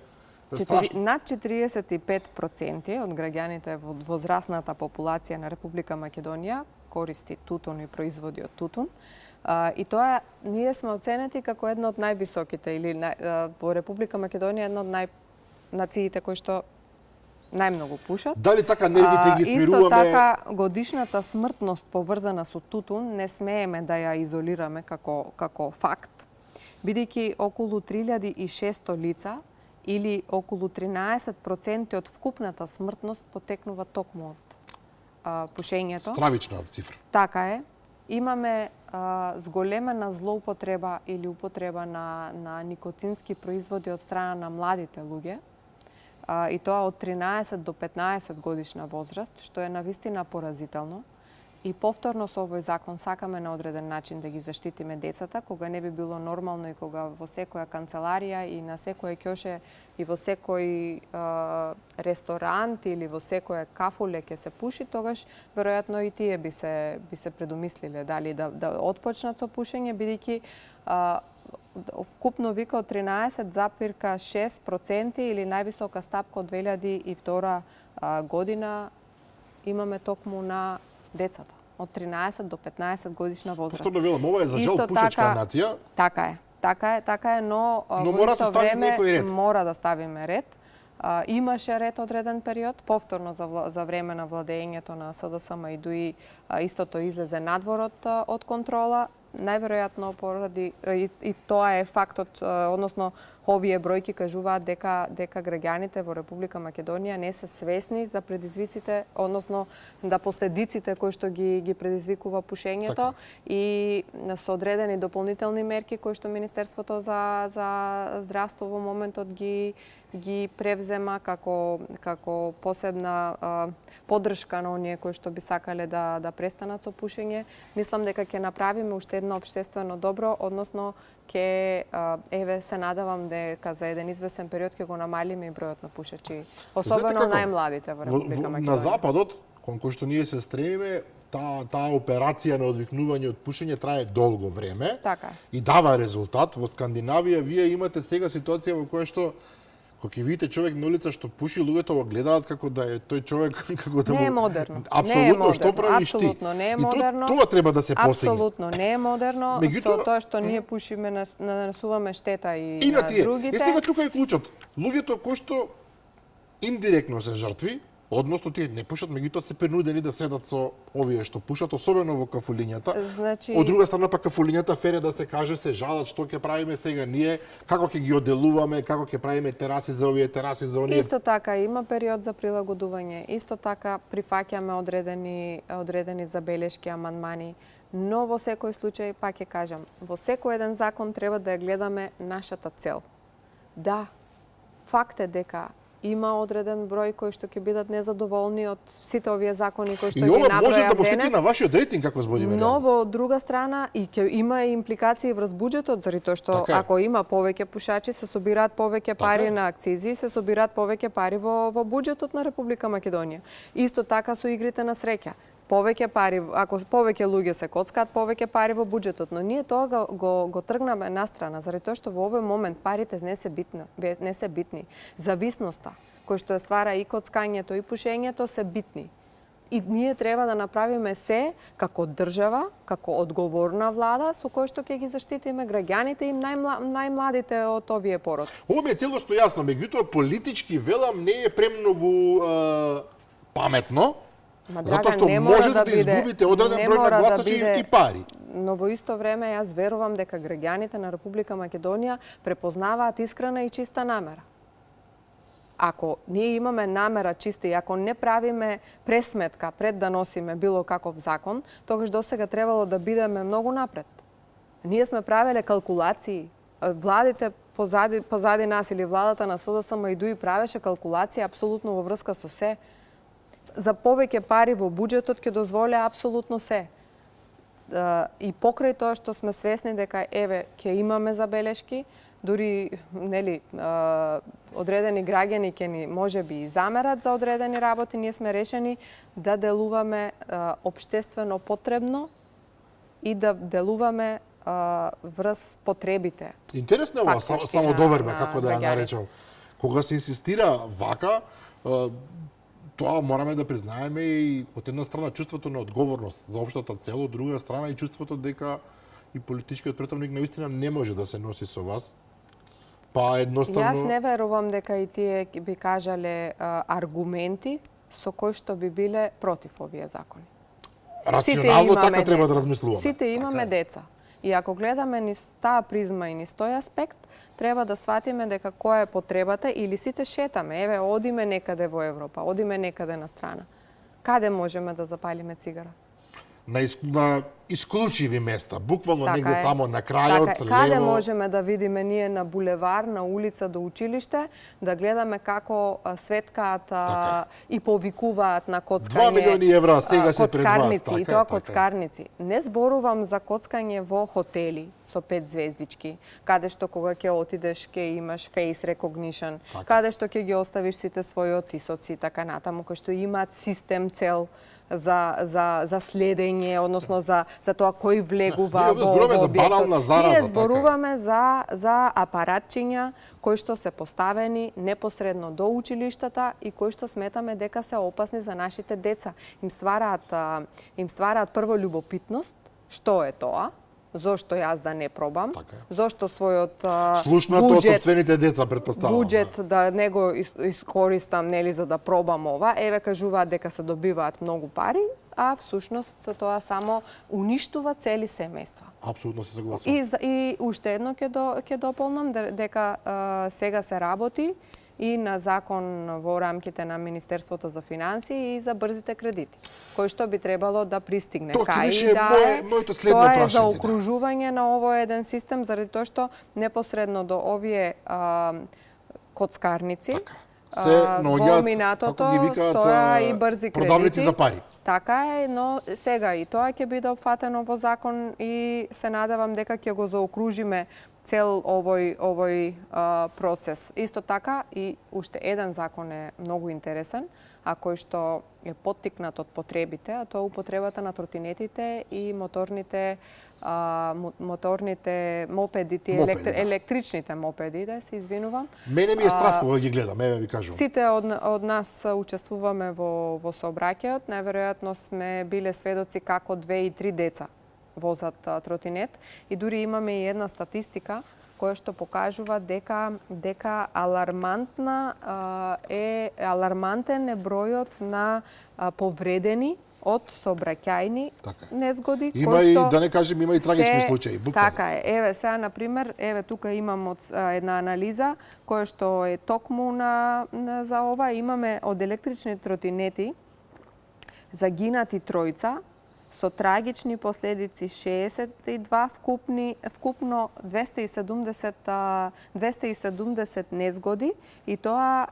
над 45% од граѓаните во возрастната популација на Република Македонија користи тутун и производи од тутун. И тоа ние сме оценети како една од највисоките или во Република Македонија една од нациите кои што најмногу пушат. Дали така нервите ги смируваме? Исто така годишната смртност поврзана со тутун не смееме да ја изолираме како факт, бидејќи околу 3600 лица или околу 13% од вкупната смртност потекнува токму од пушењето. Стравична цифра. Така е. Имаме зголемена злоупотреба или употреба на никотински производи од страна на младите луѓе, и тоа од 13 до 15 годишна возраст, што е навистина поразително. И повторно со овој закон сакаме на одреден начин да ги заштитиме децата, кога не би било нормално и кога во секоја канцеларија и на секој ќоше и во секој ресторант или во секоја кафуле ќе се пуши, тогаш веројатно и тие би се предумислиле дали да отпочнат со пушење, бидејќи вкупно вика од 13,6% или највисока стапка од 2002 година имаме токму на децата од 13 до 15 годишна возраст. Повторно велам, ова е за жал пушечка нација. Така е, но мора да се стави некој ред. Мора да ставиме ред. Имаше ред одреден период, повторно за време на владењето на СДСМ и ДУИ истото излезе надвор од контрола. Најверојатно поради и тоа е фактот, односно овие бројки кажуваат дека граѓаните во Република Македонија не се свесни за предизвиците, односно да последиците кои што ги предизвикува пушењето, така. И со одредени дополнителни мерки кои што Министерството за здравство во моментот ги превзема како посебна поддршка на оние кои што би сакале да престанат со пушење. Мислам дека ќе направиме уште едно општествено добро, односно ќе се надевам дека за еден известен период ќе го намалиме и бројот на пушачи, особено најмладите во Република Македонија. На западот, кон кој што ние се стремиме, таа операција на одвикнување од пушење трае долго време. Така. И дава резултат. Во Скандинавија вие имате сега ситуација во која што кога ќе видите човек на улица што пуши, луѓето го гледаат како да е тој човек како да не е модерно. Апсолутно, што правиш ти? Апсолутно не е модерно. И тоа треба да се посегне. Апсолутно не е модерно. Со тоа што ние пушиме, нанесуваме штета и на другите. И сега тука е клучот. Луѓето кои што индиректно се жртви, односно тие не пушат, меѓутоа се принудени да седат со овие што пушат, особено во кафулињата. Значи... Од друга страна пак кафулињата фере да се каже, се жалат што ќе правиме сега ние, како ќе ги оделуваме, како ќе правиме тераси за овие, тераси за оние. Исто така има период за прилагодување, исто така прифаќаме одредени забелешки, амандмани, но во секој случај, пак ќе кажам, во секој еден закон треба да ја гледаме нашата цел. Да, факт е дека има одреден број кои што ќе бидат незадоволни од сите овие закони кои што ги набројам денес. И ова може да му штети на вашиот рейтинг, како збориме. Но во друга страна и ќе има и импликации врз буџетот, заради тоа што ако има повеќе пушачи, се собираат повеќе пари на акцизи, се собираат повеќе пари во буџетот на Република Македонија. Исто така со игрите на среќа. Повеќе пари, ако повеќе луѓе се коцкаат, повеќе пари во буџетот, но ние тоа го тргнаме настрана, заради тоа што во овој момент парите не се битни. Зависноста кој што ствара и коцкањето и пушењето се битни. И ние треба да направиме се како држава, како одговорна влада со кој што ќе ги заштитиме граѓаните и најмладите од овие пороци. Ова ми е целосно јасно, меѓутоа политички велам не е премногу паметно. Затоа што може да изгубите одреден број на гласачи и пари. Но во исто време јас верувам дека граѓаните на Република Македонија препознаваат искрена и чиста намера. Ако ние имаме намера чиста и ако не правиме пресметка пред да носиме било каков закон, тогаш досега требало да бидеме многу напред. Ние сме правеле калкулации. Владите позади нас или владата на СДСМ и ДУИ правеше калкулации апсолутно во врска со се. За повеќе пари во буџетот ќе дозволе апсолутно се. И покрај тоа што сме свесни дека ќе имаме забелешки, дури одредени граѓани ќе ни можеби и замерат за одредени работи, ние сме решени да делуваме општествено потребно и да делуваме врз потребите. Интересно е ова самодоверба, како да ја наречам. Кога се инсистира вака, тоа мораме да признаеме и од една страна чувството на одговорност за општата цел, од друга страна и чувството дека и политичкиот претставник наистина не може да се носи со вас. Па едноставно... Јас не верувам дека и тие би кажале аргументи со кои што би биле против овие закони. Рационално така треба да размислуваме. Сите имаме деца. И ако гледаме низ таа призма и низ тој аспект, треба да сватиме дека која е потребата или сите шетаме. Одиме некаде во Европа, одиме некаде на страна. Каде можеме да запалиме цигара? на исклучиви места, буквално Така негде е. тамо на крајот, Така е. Каде лево. можеме да видиме ние на булевар, на улица до училиште, да гледаме како светкаат и повикуваат на коцкање. 2 милиони евра сега се пред вас. Коцкарници, и тоа така е. коцкарници. Не зборувам за коцкање во хотели со 5 звездички, каде што кога ќе отидеш ќе имаш face recognition, каде што ќе ги оставиш сите своји отисоци и така натаму, кои што имаат систем цел за следење, односно за тоа кој влегува Ние зборуваме за банална зараза. Ние зборуваме за апаратчиња кои што се поставени непосредно до училиштата и кои што сметаме дека се опасни за нашите деца. Им ствараат прво љубопитност, што е тоа? Зошто јас да не пробам? Зошто својот слушнато од собствените деца, претпоставувам. Буџет да не го искористам, нели, за да пробам ова. Еве кажуваат дека се добиваат многу пари, а всушност тоа само уништува цели семејства. Апсолутно се согласувам. И уште едно ќе дополнам дека сега се работи и на закон во рамките на Министерството за финансии и за брзите кредити, кој што би требало да пристигне кај и моето следно тоа прашање. е за окружување на овој еден систем, заради тоа што непосредно до овие коцкарници во минатото стоја и брзи кредити. Продавници за пари. Така е, но сега и тоа ќе биде опфатено во закон и се надевам дека ќе го заокружиме цел овој процес. Исто така и уште еден закон е многу интересен, а кој што е поттикнат од потребите, а тоа е употребата на тротинетите и моторните мопедите, електричните мопеди, да се извинувам. Мене ми е страв кога ги гледам, еве ви кажувам. Сите од нас учествуваме во сообраќајот, најверојатно сме биле сведоци како 2 и 3 деца возат тротинет и дури имаме и една статистика која што покажува дека алармантен е бројот на повредени од сообраќајни незгоди. Има и, да не кажем, има и трагични случаи. Така е. Еве, сега, например, тука имам една анализа која што е токму за ова. Имаме од електрични тротинети загинати тројца, со трагични последици 62, вкупно 270 незгоди и тоа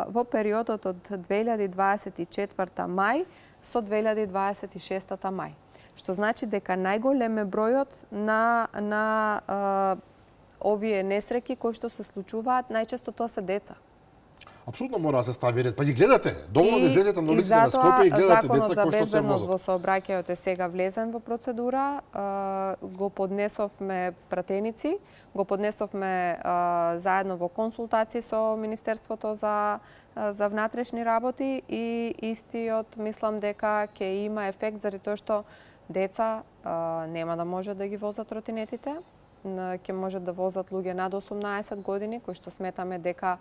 во периодот од 2024 мај со 2026 мај. Што значи дека најголем е бројот на овие несреќи кои што се случуваат, најчесто тоа се деца. Апсолутно мора да се стави ред. Па ги гледате, доволно да излезете на улиците на Скопје и гледате деца кои што се возат. Законот за безбедност во сообраќајот е сега влезен во процедура. Го поднесовме пратеници, го поднесовме заедно во консултации со Министерството за внатрешни работи и истиот мислам дека ќе има ефект заради тоа што деца нема да може да ги возат тротинетите. Ќе можат да возат луѓе над 18 години, кои што сметаме дека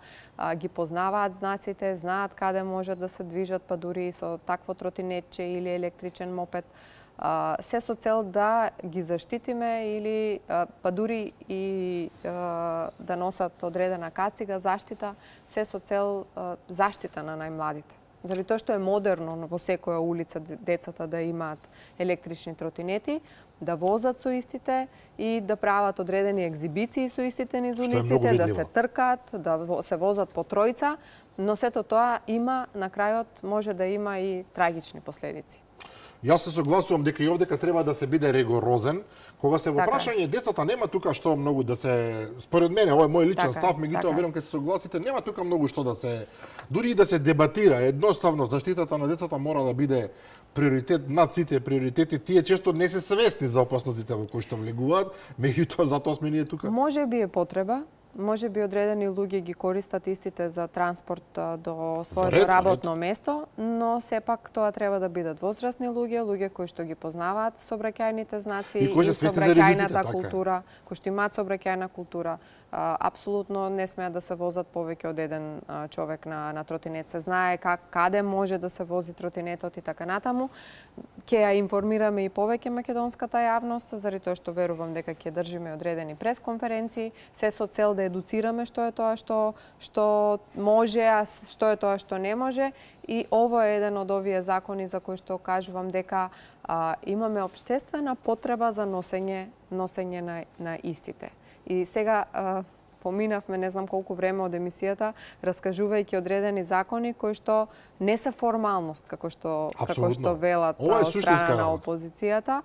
ги познаваат знаците, знаат каде можат да се движат, па дури и со такво тротинетче или електричен мопед, се со цел да ги заштитиме или па дури и да носат одредена кацига, заштита, се со цел заштита на најмладите. Заради тоа што е модерно во секоја улица децата да имаат електрични тротинети, да возат со истите и да прават одредени екзибиции со истите низ улиците, да се тркат, да се возат по тројца, но сето тоа има, на крајот може да има и трагични последици. Јас се согласувам дека и овдека треба да се биде ригорозен. Кога се во прашање децата, нема тука што многу да се, според мене, ова е мој личен став, меѓутоа верувам кога се согласите, нема тука многу што да се, дури и да се дебатира. Едноставно заштитата на децата мора да биде приоритет над сите приоритети. Тие често не се свесни за опасностите во кои што влегуваат, меѓутоа затоа сме ние тука. Може би е потреба. Може би одредени луѓе ги користат истите за транспорт до своето работно место, но сепак тоа треба да бидат возрастни луѓе кои што ги познаваат сообраќајните знаци и сообраќајната култура, кои што имаат сообраќајна култура, апсолутно не смеат да се возат повеќе од еден човек на тротинет. Се знае каде може да се вози тротинетот и така натаму. Ќе ја информираме и повеќе македонската јавност, заради тоа што верувам дека ќе држиме одредени пресконференции, се со цел да едуцираме што е тоа што може, а што е тоа што не може. И ово е еден од овие закони за кои што кажувам дека имаме општествена потреба за носење на истите. И сега поминавме не знам колку време од емисијата раскажувајќи одредени закони кои што не се формалност како што велат од страна на опозицијата.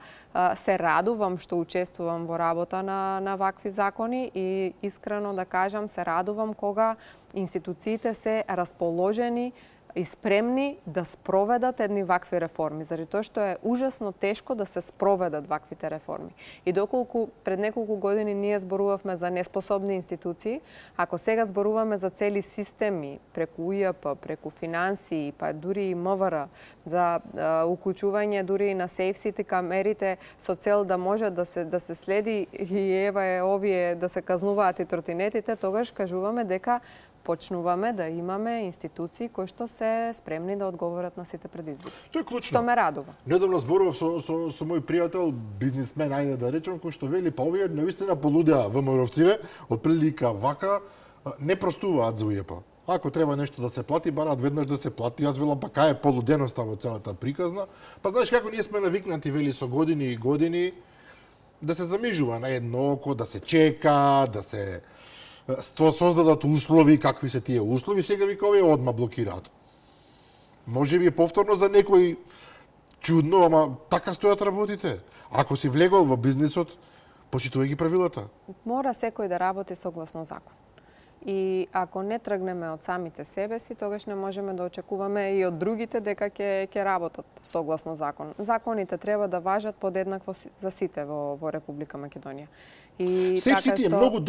Се радувам што учествувам во работа на вакви закони и искрено да кажам се радувам кога институциите се расположени и спремни да спроведат едни вакви реформи, заради тоа што е ужасно тешко да се спроведат ваквите реформи. И доколку пред неколку години ние зборувавме за неспособни институции, ако сега зборуваме за цели системи, преку УЈП, преку финансии, па дури и МВР, за уклучување дури и на SafeCity камерите со цел да може да се следи и ева е овие да се казнуваат и тротинетите, тогаш кажуваме дека почнуваме да имаме институции кои што се спремни да одговорат на сите предизвици. Тоа е клучно. Што ме радува. Недавно зборував со мој пријател, бизнисмен, ајде да речем, кој што вели па овие навистина полудеа ВМРО-вциве, отприлика вака не простуваат за УЈП. Ако треба нешто да се плати, бараат веднаш да се плати. Јас велам па кај е полуденоста во целата приказна. Па знаеш како ние сме навикнати вели со години и години да се замижува на едно око, да се чека, да се создадат услови, какви се тие услови, сега вика овие одма блокираат. Може би повторно за некој чудно, ама така стојат работите. Ако си влегол во бизнисот, почитувај ги правилата. Мора секој да работи согласно закон. И ако не тргнеме од самите себе си, тогаш не можеме да очекуваме и од другите дека ќе работат согласно закон. Законите треба да важат подеднакво за сите во Република Македонија. SafeCity е многу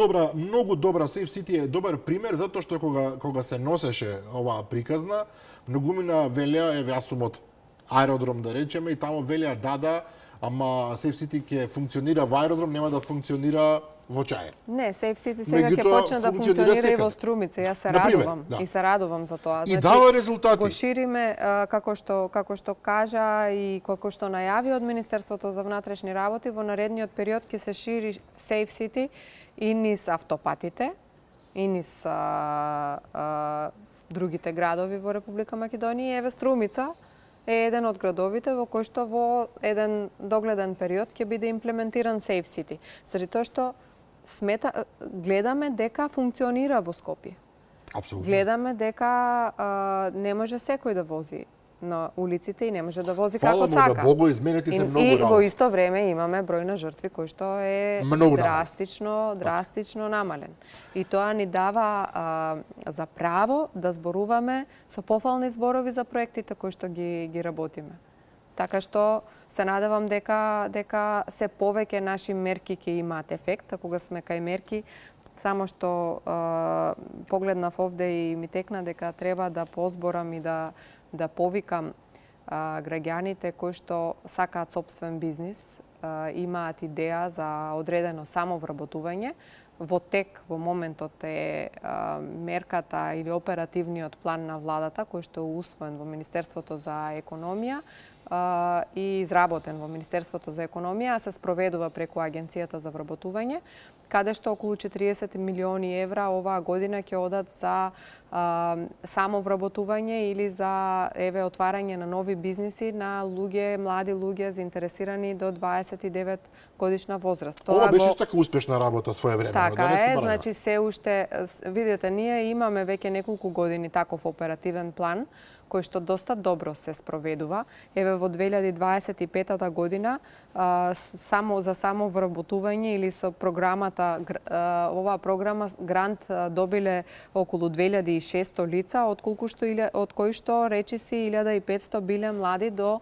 добра. SafeCity е добар пример затоа што кога се носеше оваа приказна, многумина велеа, еве јас сум од аеродром да речеме и таму велеа да, ама SafeCity ќе функционира во аеродром, нема да функционира во Чаир. Не, SafeCity сега ќе почне да функционира и во Струмица. Јас се радувам и се радувам за тоа. И дава резултати. Го шириме како што кажа и како што најави од Министерството за внатрешни работи, во наредниот период ќе се шири SafeCity и низ автопатите, и низ другите градови во Република Македонија. Еве Струмица е еден од градовите во кој што во еден догледен период ќе биде имплементиран SafeCity. Заради тоа што гледаме дека функционира во Скопје. Апсолутно. Гледаме дека не може секој да вози на улиците и не може да вози како сака. Фала Богу, изменети се многу работи. И во исто време имаме број на жртви кој што е драстично намален. И тоа ни дава за право да зборуваме со пофални зборови за проектите кои што ги работиме. Така што се надевам дека се повеќе наши мерки ќе имаат ефект, а кога сме кај мерки, само што погледнав овде и ми текна дека треба да позборам и да повикам граѓаните кои што сакаат сопствен бизнис, имаат идеја за одредено самовработување. Во тек во моментот е мерката или оперативниот план на владата кој што е усвоен во Министерството за економија и изработен во Министерството за економија, а се спроведува преку Агенцијата за вработување, каде што околу 40 милиони евра оваа година ќе одат за самовработување или за отварање на нови бизниси на млади луѓе заинтересирани до 29 годишна возраст. Ова беше така успешна работа своевремено. Така е, значи се уште, видите, ние имаме веќе неколку години таков оперативен план, кој што доста добро се спроведува. Еве во 2025 година само за самовработување или со програмата, оваа програма грант добиле околу 2600 лица, од кои што речиси 1500 биле млади до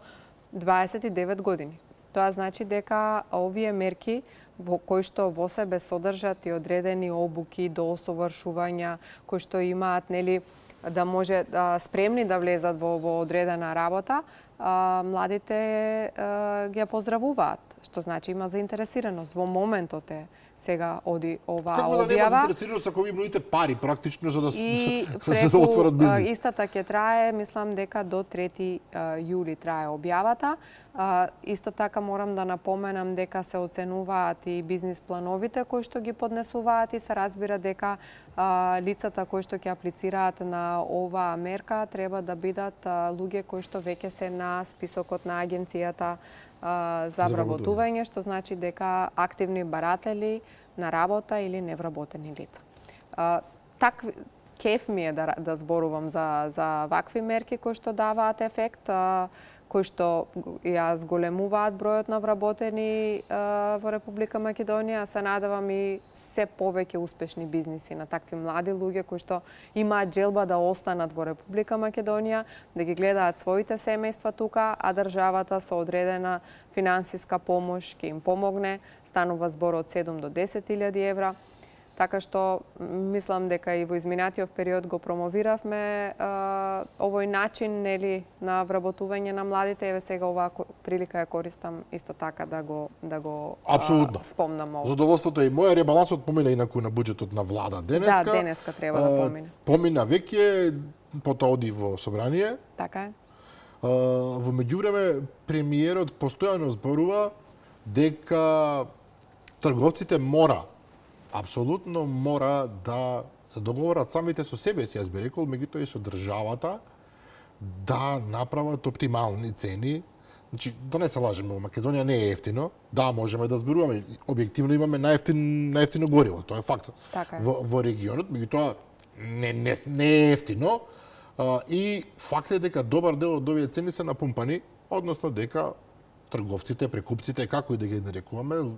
29 години. Тоа значи дека овие мерки во кои што во себе содржат и одредени обуки до осовршувања, кои што имаат да може спремни да влезат во одредена работа, младите ги поздравуваат. што значи има заинтересираност. Во моментот е сега оди оваа Како да нема објава. заинтересираност ако ви нудите пари практично за да И за да отворат бизнис? Истата ќе трае, мислам дека до 3 јули трае објавата. Исто така морам да напоменам дека се оценуваат и бизнис плановите кои што ги поднесуваат и се разбира дека лицата кои што ќе аплицираат на оваа мерка треба да бидат луѓе кои што веќе се на списокот на агенцијата за вработување, што значи дека активни баратели на работа или невработени лица. Кеф ми е да зборувам за вакви мерки кои што даваат ефект, кои што ја зголемуваат бројот на вработени во Република Македонија. Се надевам и се повеќе успешни бизниси на такви млади луѓе кои што имаат желба да останат во Република Македонија, да ги гледаат своите семејства тука, а државата со одредена финансиска помош ќе им помогне. Станува збор од 7 до 10.000 евра. Така што мислам дека и во изминатиот период го промовиравме овој начин на вработување на младите. Еве сега оваа прилика ја користам исто така да го спомнам ово. Задоволството е моја. Ребалансот помина инаку на буџетот на влада денеска. Да, денеска треба да помине. Помина веќе, потоа оди во собрание. Така е. Во меѓувреме премиерот постојано зборува дека трговците апсолутно мора да се договорат самите со себе си, јас би рекол, меѓутоа и со државата, да направат оптимални цени. Значи, да не се лажеме, во Македонија не е ефтино. Да, можеме да зборуваме, објективно имаме најефтино гориво, тоа е факт. Така е. Во регионот, меѓутоа не е ефтино. И факт е дека добар дел од овие цени се напумпани, односно дека трговците, прекупците, како и да ги нарекуваме,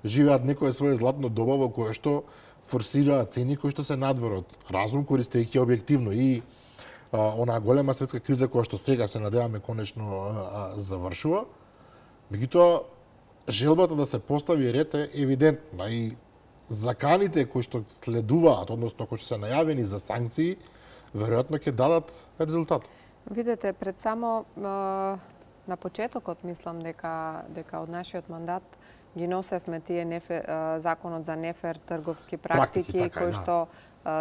живеат некое свое златно доба во кое што форсираат цени кои што се надвор од разум, користејќи објективно и онаа голема светска криза која што сега се надеваме конечно завршува. Меѓутоа, желбата да се постави ред е евидентна и заканите кои што следуваат, односно кои што се најавени за санкции, веројатно ќе дадат резултат. Видете, пред само на почетокот мислам дека од нашиот мандат ги носевме тие законот за нефер трговски практики кој што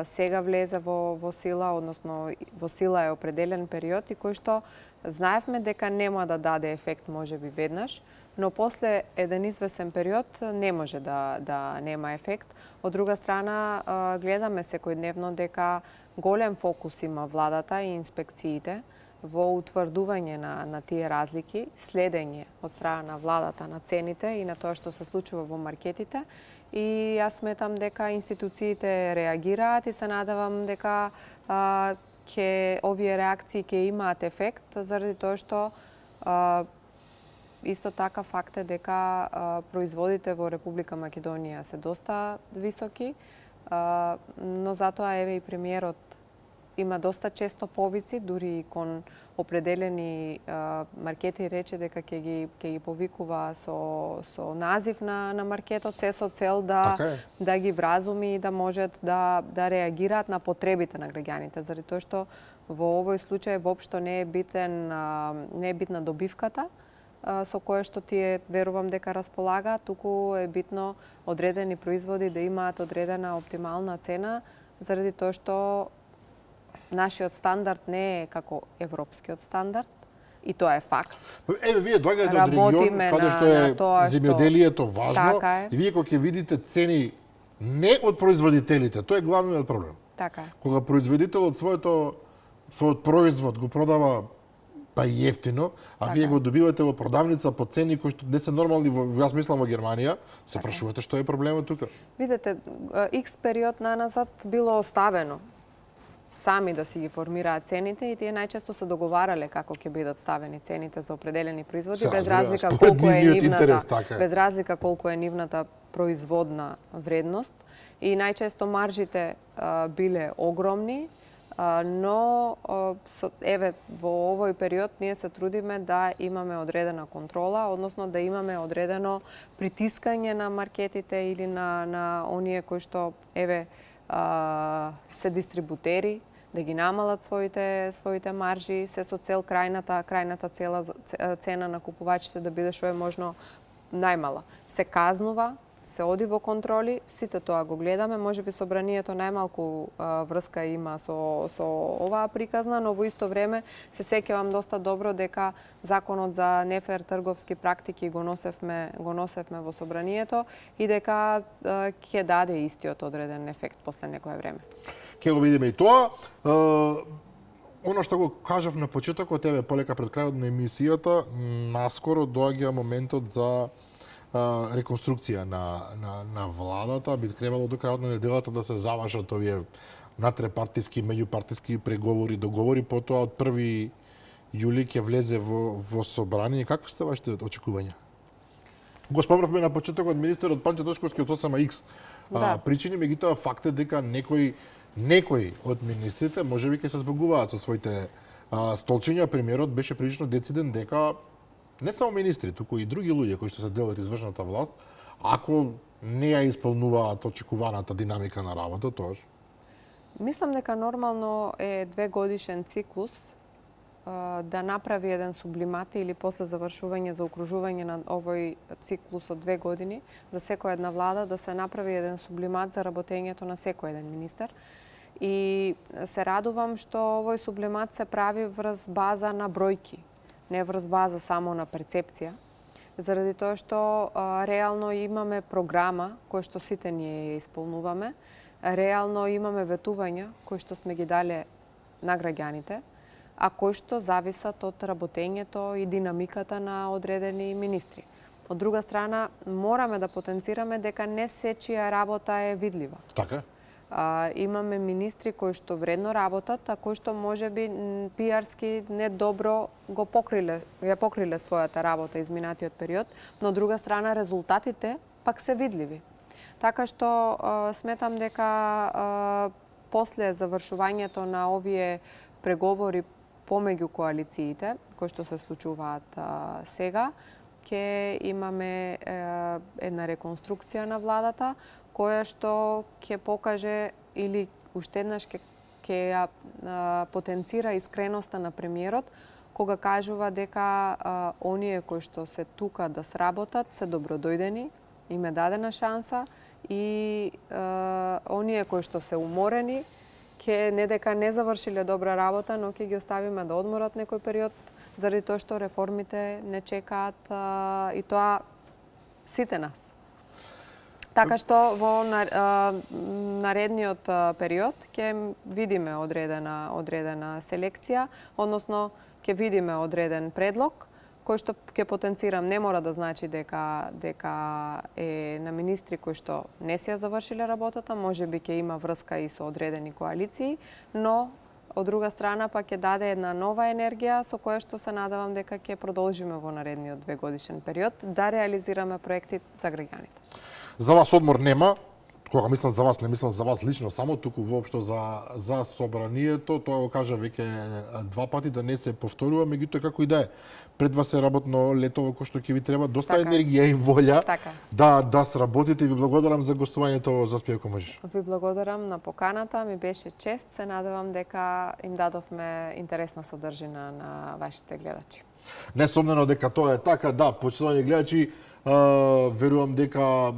сега влезе во сила, односно во сила е определен период и кој што знаевме дека нема да даде ефект можеби веднаш, но после еден извесен период не може да нема ефект. Од друга страна, гледаме секојдневно дека голем фокус има владата и инспекциите во утврдување на тие разлики, следење од страна на владата на цените и на тоа што се случува во маркетите. И јас сметам дека институциите реагираат и се надевам дека овие реакции ќе имаат ефект, заради тоа што исто така факт е дека производите во Република Македонија се доста високи, но затоа еве и премиерот има доста често повици, дури и кон определени маркети рече дека ќе ги повикува со назив на маркетот, се со цел да ги вразуми и да можат да реагираат на потребите на граѓаните, заради тоа што во овој случај воопшто не е битна добивката со кое што тие верувам дека располагаат, туку е битно одредени производи да имаат одредена оптимална цена, заради тоа што нашиот стандард не е како европскиот стандард и тоа е факт. Еве, вие доаѓате од регион каде што е земјоделието важно и вие кога ќе видите цени не од производителите, тоа е главниот проблем. Така е. Кога производителот својот производ го продава па и ефтино, а вие го добивате во продавница по цени кои што не се нормални јас мислам во Германија, се прашувате што е проблемот тука. Видете, X период наназад било оставено сами да си ги формираат цените и тие најчесто се договарале како ќе бидат ставени цените за определени производи без разлика колку е нивната производна вредност и најчесто маржите биле огромни, но еве во овој период ние се трудиме да имаме одредена контрола, односно да имаме одредено притискање на маркетите или на оние кои што еве се дистрибутери, да ги намалат своите маржи, се со цел крајната цена на купувачите да биде што е можно најмала. Се казнува, се оди во контроли, сите тоа го гледаме, можеби собранието најмалку врска има со оваа приказна, но во исто време се сеќавам доста добро дека законот за нефер трговски практики го носевме во собранието и дека ќе даде истиот одреден ефект после некое време. Ќе го видиме и тоа. Оно што го кажав на почетокот, еве полека пред крајот на емисијата, наскоро доаѓа моментот за реконструкција на владата. Би требало до крајот на неделата да се завршат овие натрепартиски, меѓупартиски преговори, договори, потоа од 1 јули ќе влезе во собрание. Какви сте вашите очекувања? Го спомнавме на почетокот министерот Панчо Тошковски од СОСМА-Х. Причини, меѓутоа факт е дека некои од министрите можеби ќе се збогуваат со своите столчиња. Премиерот беше прилично дециден дека не само министри, туку и други луѓе кои што се дел од извршната власт, ако не ја исполнуваат очекуваната динамика на работа, тоа Мислам дека нормално е 2-годишен циклус да направи еден сублимат или после завршување за окружување на овој циклус од 2 години за секоја една влада да се направи еден сублимат за работењето на секој еден министер. И се радувам што овој сублимат се прави врз база на бројки, не врз база само на перцепција, заради тоа што реално имаме програма која што сите ние ја исполнуваме, реално имаме ветувања кои што сме ги дале на граѓаните, а кои што зависат од работењето и динамиката на одредени министри. Од друга страна, мораме да потенцираме дека не сечија работа е видлива. Така? Имаме министри кои што вредно работат, а кои што можеби пиарски недобро ја покриле својата работа изминатиот период, но од друга страна резултатите пак се видливи. Така што сметам дека после завршувањето на овие преговори помеѓу коалициите, кои што се случуваат сега, ќе имаме една реконструкција на владата, која што ќе покаже или уште еднаш ќе ја потенцира искреноста на премиерот, кога кажува дека оние кои што се тука да сработат се добродојдени, им е дадена шанса и оние кои што се уморени, не дека не завршиле добра работа, но ќе ги оставиме да одморат некој период, заради тоа што реформите не чекаат и тоа сите нас. Така што во наредниот период ќе видиме одредена селекција, односно ќе видиме одреден предлог, кој што ќе потенцирам не мора да значи дека е на министри кои што не си ја завршиле работата, можеби ќе има врска и со одредени коалиции, но од друга страна па ќе даде една нова енергија со која што се надевам дека ќе продолжиме во наредниот 2-годишен период да реализираме проекти за граѓаните. За вас одмор нема. Кога мислам за вас, не мислам за вас лично само, туку воопшто за собранието. Тоа го кажа веќе 2 пати да не се повторува, меѓутоа како и да е. Пред вас е работно лето кој што ќе ви треба доста енергија и волја да сработите. Ви благодарам за гостувањето за Спијако можеш. Ви благодарам на поканата, ми беше чест. Се надевам дека им дадовме интересна содржина на вашите гледачи. Несомнено дека тоа е така, да, почитувани гледачи, верувам дека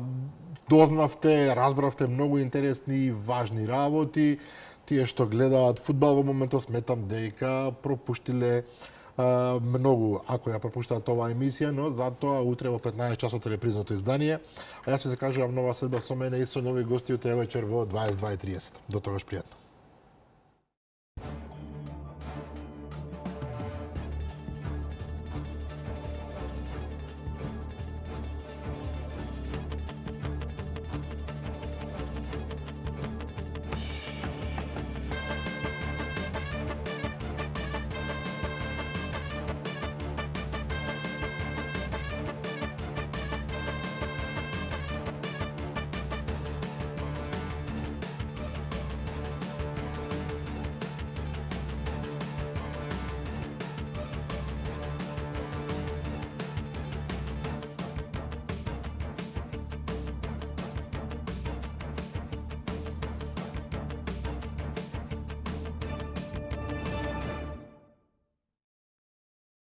дознавте, разбравте многу интересни и важни работи. Тие што гледаат фудбал во моментот сметам дека пропуштиле многу ако ја пропуштаат оваа емисија, но затоа утре во 15 часот репризното издание. А јас ќе се кажувам нова следба со мене и со нови гости утре вечер во 22:30. До тогаш пријатно.